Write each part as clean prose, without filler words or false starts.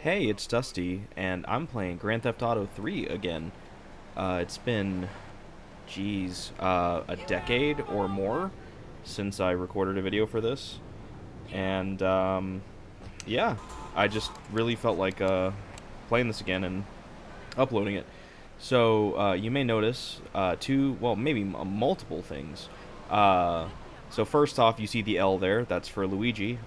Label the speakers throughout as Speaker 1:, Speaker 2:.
Speaker 1: Hey, it's Dusty, and I'm playing Grand Theft Auto 3 again. It's been, a decade or more since I recorded a video for this. And, yeah, I just really felt like playing this again and uploading it. So, you may notice maybe multiple things. Uh, so first off, you see the L there. That's for Luigi.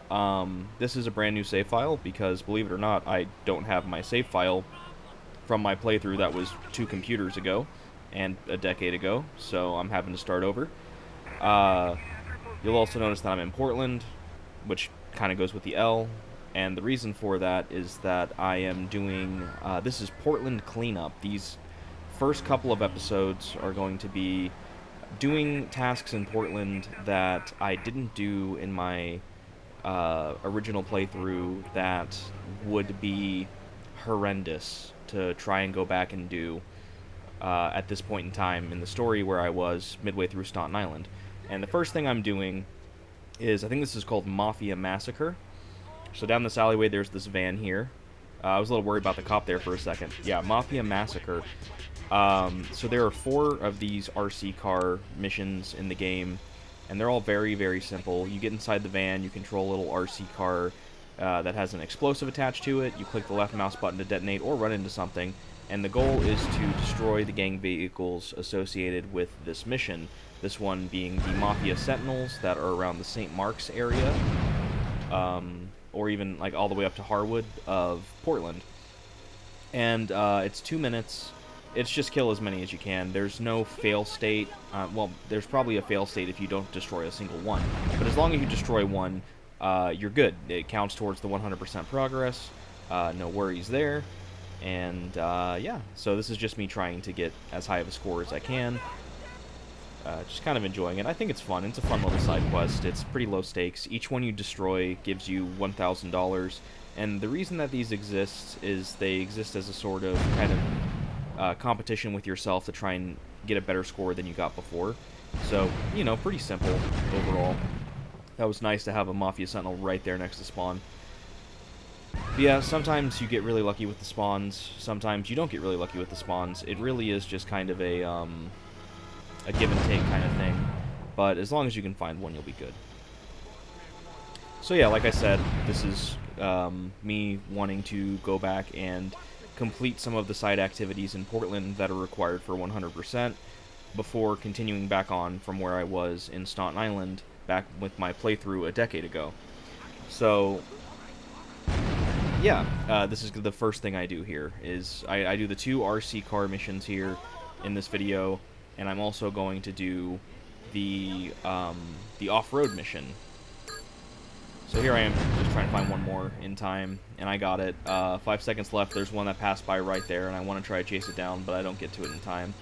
Speaker 1: This is a brand new save file because, believe it or not, I don't have my save file from my playthrough that was 2 computers ago and a decade ago, so I'm having to start over. Uh, you'll also notice that I'm in Portland, which kind of goes with the L, and the reason for that is that I am doing, this is Portland cleanup. These first couple of episodes are going to be doing tasks in Portland that I didn't do in my original playthrough that would be horrendous to try and go back and do at this point in time in the story where I was midway through Staunton Island. And the first thing I'm doing is, I think this is called Mafia Massacre. So down this alleyway, there's this van here. I was a little worried about the cop there for a second. Yeah, Mafia Massacre. So there are 4 of these RC car missions in the game, and they're all very, very simple. You get inside the van, you control a little RC car that has an explosive attached to it. You click the left mouse button to detonate or run into something, and the goal is to destroy the gang vehicles associated with this mission. This one being the Mafia Sentinels that are around the St. Mark's area, or even like all the way up to Harwood of Portland. And it's 2 minutes. It's just kill as many as you can. There's no fail state. Well, there's probably a fail state if you don't destroy a single one. But as long as you destroy one, you're good. It counts towards the 100% progress. No worries there. And yeah, so this is just me trying to get as high of a score as I can. Just kind of enjoying it. I think it's fun. It's a fun little side quest. It's pretty low stakes. Each one you destroy gives you $1,000. And the reason that these exist is they exist as a sort of kind of competition with yourself to try and get a better score than you got before. So, you know, pretty simple overall. That was nice to have a Mafia Sentinel right there next to spawn. But yeah, sometimes you get really lucky with the spawns. Sometimes you don't get really lucky with the spawns. It really is just kind of a give and take kind of thing. But as long as you can find one, you'll be good. So yeah, like I said, this is me wanting to go back and complete some of the side activities in Portland that are required for 100% before continuing back on from where I was in Staunton Island back with my playthrough a decade ago. So yeah, this is the first thing I do here is I do the 2 RC car missions here in this video, and I'm also going to do the off-road mission. So here I am, just trying to find one more in time, and I got it. 5 seconds left. There's one that passed by right there, and I want to try to chase it down, but I don't get to it in time.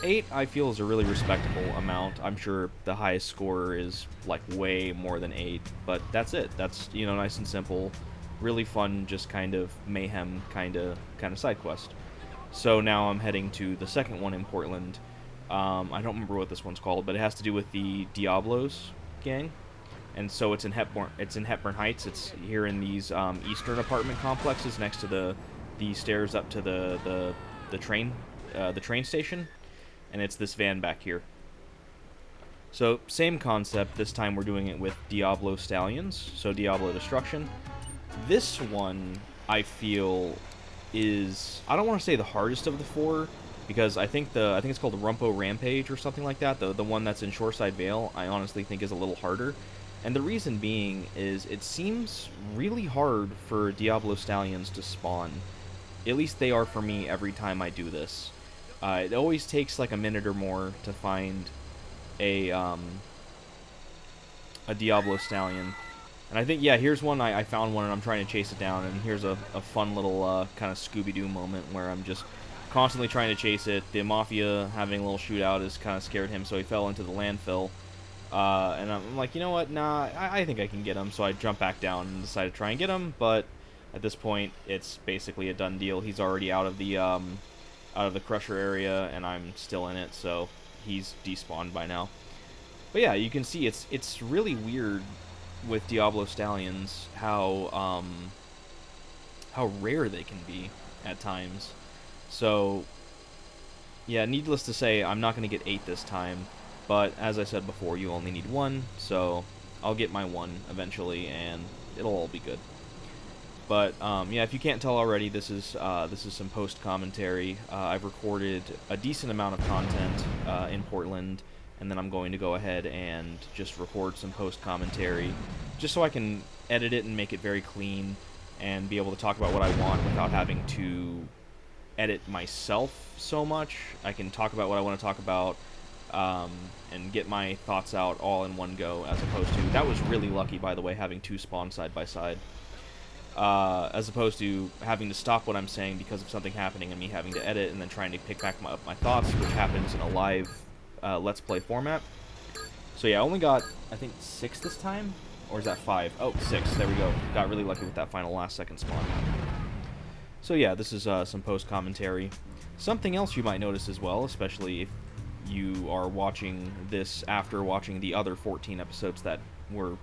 Speaker 1: 8, I feel, is a really respectable amount. I'm sure the highest score is, like, way more than 8, but that's it. That's, you know, nice and simple. Really fun, just kind of mayhem kind of side quest. So now I'm heading to the second one in Portland. I don't remember what this one's called, but it has to do with the Diablos gang. And so it's in Hepburn Heights. It's here in these eastern apartment complexes next to the stairs up to the train station, and it's this van back here. So same concept. This time we're doing it with Diablo Stallions, so Diablo Destruction. This one I feel is, I don't want to say the hardest of the 4, because I think it's called the Rumpo Rampage or something like that. The one that's in Shoreside Vale, I honestly think is a little harder. And the reason being is it seems really hard for Diablo Stallions to spawn. At least they are for me every time I do this. It always takes like a minute or more to find a Diablo Stallion. And I think, yeah, here's one. I found one and I'm trying to chase it down. And here's a fun little kind of Scooby-Doo moment where I'm just constantly trying to chase it. The Mafia having a little shootout has kind of scared him, so he fell into the landfill. And I'm like, you know what, nah, I think I can get him. So I jump back down and decide to try and get him, but at this point, it's basically a done deal. He's already out of the crusher area, and I'm still in it, so he's despawned by now. But yeah, you can see it's really weird with Diablo Stallions how how rare they can be at times. So, yeah, needless to say, I'm not going to get 8 this time, but as I said before, you only need 1, so I'll get my 1 eventually, and it'll all be good. But yeah, if you can't tell already, this is some post commentary. I've recorded a decent amount of content in Portland, and then I'm going to go ahead and just record some post commentary, just so I can edit it and make it very clean, and be able to talk about what I want without having to edit myself so much. I can talk about what I want to talk about, and get my thoughts out all in one go, as opposed to, that was really lucky, by the way, having 2 spawns side by side. As opposed to having to stop what I'm saying because of something happening and me having to edit and then trying to pick back up my thoughts, which happens in a live Let's Play format. So yeah, I only got, I think, 6 this time? Or is that 5? Oh, 6. There we go. Got really lucky with that final last second spawn. So yeah, this is some post-commentary. Something else you might notice as well, especially if you are watching this after watching the other 14 episodes that were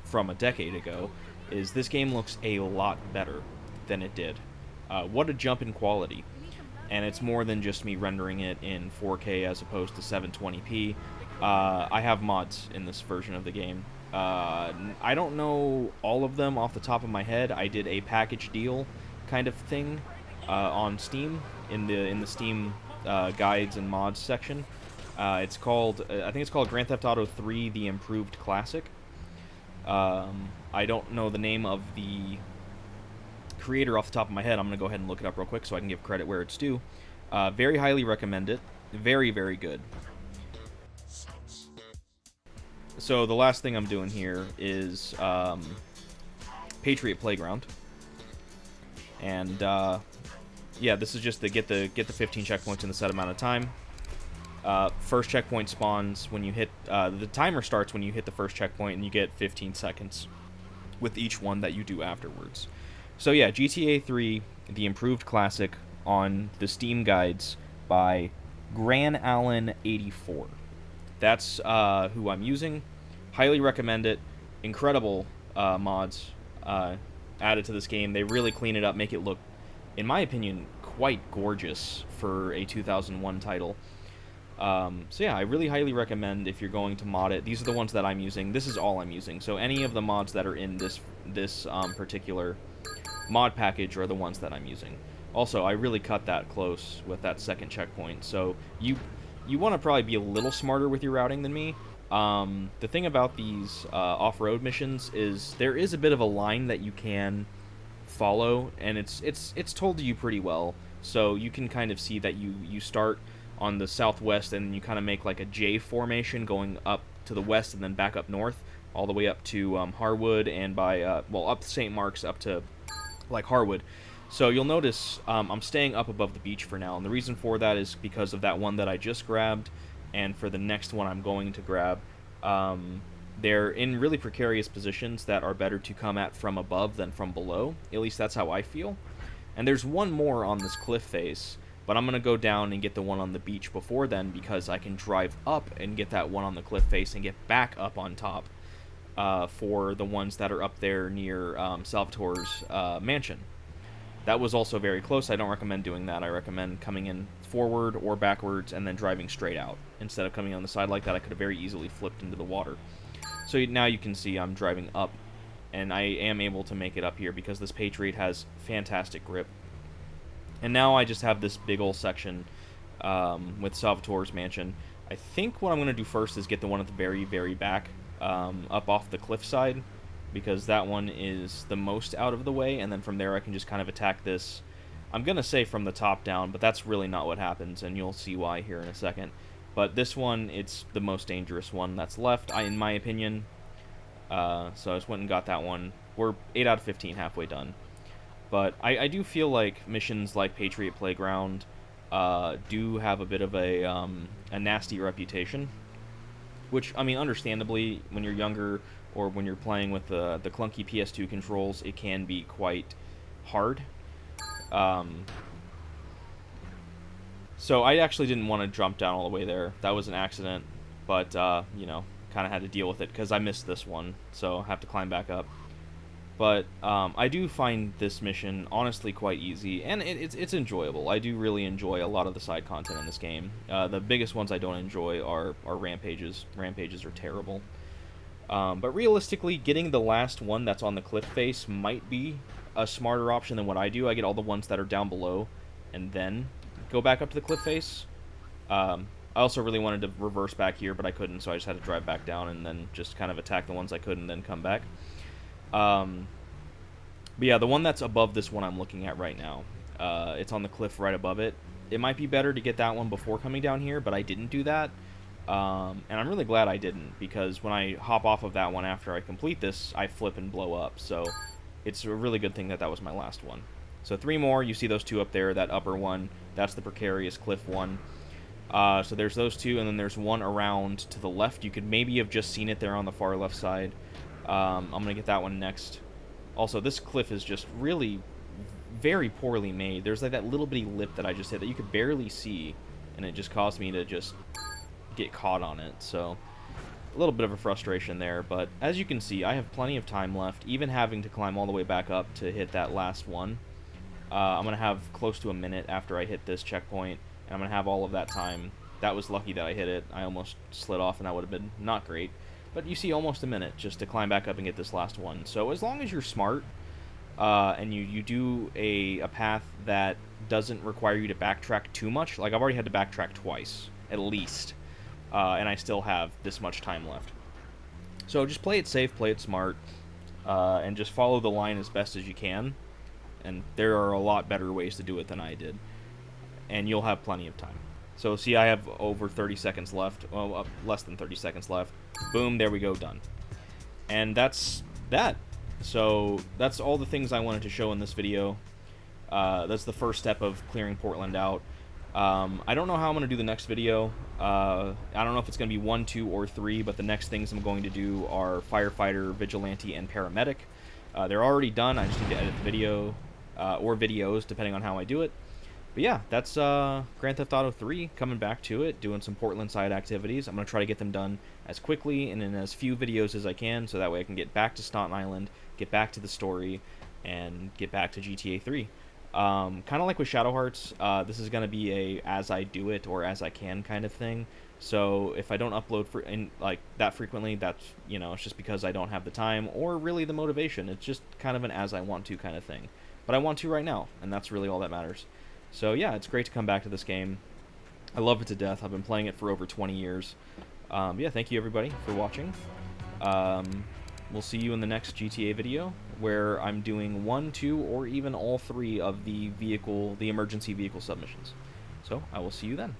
Speaker 1: from a decade ago, is this game looks a lot better than it did. What a jump in quality. And it's more than just me rendering it in 4K as opposed to 720p. I have mods in this version of the game. I don't know all of them off the top of my head. I did a package deal kind of thing on Steam, in the Steam guides and mods section. It's called, I think it's called Grand Theft Auto 3: The Improved Classic. I don't know the name of the creator off the top of my head. I'm going to go ahead and look it up real quick so I can give credit where it's due. Very highly recommend it. Very, very good. So the last thing I'm doing here is Patriot Playground. And yeah, this is just to get the 15 checkpoints in the set amount of time. First checkpoint spawns when you hit, the timer starts when you hit the first checkpoint, and you get 15 seconds with each one that you do afterwards. So yeah, GTA 3, the improved classic, on the Steam guides by Gran Allen 84. That's who I'm using. Highly recommend it. Incredible mods added to this game. They really clean it up, make it look, in my opinion, quite gorgeous for a 2001 title. So yeah, I really highly recommend if you're going to mod it. These are the ones that I'm using. This is all I'm using. So any of the mods that are in this particular mod package are the ones that I'm using. Also, I really cut that close with that second checkpoint. So you want to probably be a little smarter with your routing than me. The thing about these off-road missions is there is a bit of a line that you can follow, and it's told to you pretty well. So you can kind of see that you start on the southwest, and you kind of make like a J formation going up to the west and then back up north, all the way up to Harwood, and by, well, up St. Mark's up to, like, Harwood. So you'll notice I'm staying up above the beach for now, and the reason for that is because of that one that I just grabbed, and for the next one I'm going to grab. They're in really precarious positions that are better to come at from above than from below. At least that's how I feel. And there's one more on this cliff face, but I'm going to go down and get the one on the beach before then, because I can drive up and get that one on the cliff face and get back up on top for the ones that are up there near Salvatore's mansion. That was also very close. I don't recommend doing that. I recommend coming in forward or backwards and then driving straight out. Instead of coming on the side like that, I could have very easily flipped into the water. So now you can see I'm driving up, and I am able to make it up here because this Patriot has fantastic grip. And now I just have this big old section with Salvatore's mansion. I think what I'm going to do first is get the one at the very, very back, up off the cliffside, because that one is the most out of the way, and then from there I can just kind of attack this. I'm going to say from the top down, but that's really not what happens, and you'll see why here in a second. But this one, it's the most dangerous one that's left, in my opinion. So I just went and got that one. We're 8 out of 15, halfway done. But I do feel like missions like Patriot Playground do have a bit of a nasty reputation. Which, I mean, understandably, when you're younger or when you're playing with the clunky PS2 controls, it can be quite hard. So I actually didn't want to jump down all the way there. That was an accident, but, you know, kind of had to deal with it because I missed this one, so I have to climb back up. But I do find this mission honestly quite easy, and it's enjoyable. I do really enjoy a lot of the side content in this game. The biggest ones I don't enjoy are rampages. Rampages are terrible. But realistically, getting the last one that's on the cliff face might be a smarter option than what I do. I get all the ones that are down below, and then go back up to the cliff face. I also really wanted to reverse back here, but I couldn't, so I just had to drive back down and then just kind of attack the ones I could and then come back. But yeah, the one that's above this one I'm looking at right now, it's on the cliff right above it. It might be better to get that one before coming down here, but I didn't do that. And I'm really glad I didn't, because when I hop off of that one after I complete this, I flip and blow up. So it's a really good thing that that was my last one. So 3 more, you see those 2 up there, that upper one, that's the precarious cliff one. So there's those 2, and then there's one around to the left. You could maybe have just seen it there on the far left side. I'm going to get that one next. Also, this cliff is just really very poorly made. There's like that little bitty lip that I just hit that you could barely see, and it just caused me to just get caught on it. So a little bit of a frustration there, but as you can see, I have plenty of time left, even having to climb all the way back up to hit that last one. I'm going to have close to a minute after I hit this checkpoint, and I'm going to have all of that time. That was lucky that I hit it. I almost slid off, and that would have been not great. But you see almost a minute just to climb back up and get this last one. So as long as you're smart, and you do a path that doesn't require you to backtrack too much, like I've already had to backtrack twice, at least, and I still have this much time left. So just play it safe, play it smart, and just follow the line as best as you can. And there are a lot better ways to do it than I did. And you'll have plenty of time. So see, I have over 30 seconds left. Well, less than 30 seconds left. Boom, there we go, done. And that's that. So that's all the things I wanted to show in this video. That's the first step of clearing Portland out. I don't know how I'm going to do the next video. I don't know if it's going to be 1, 2, or 3, but the next things I'm going to do are Firefighter, Vigilante, and Paramedic. They're already done. I just need to edit the video, or videos, depending on how I do it. But yeah, that's Grand Theft Auto 3, coming back to it, doing some Portland side activities. I'm going to try to get them done as quickly and in as few videos as I can, so that way I can get back to Staten Island, get back to the story, and get back to GTA 3. Kind of like with Shadow Hearts, this is going to be a as I do it or as I can kind of thing. So if I don't upload like that frequently, that's, you know, it's just because I don't have the time or really the motivation. It's just kind of an as I want to kind of thing. But I want to right now, and that's really all that matters. So yeah, it's great to come back to this game. I love it to death. I've been playing it for over 20 years. Yeah, thank you everybody for watching. We'll see you in the next GTA video, where I'm doing 1, 2, or even all 3 of the emergency vehicle submissions. So I will see you then.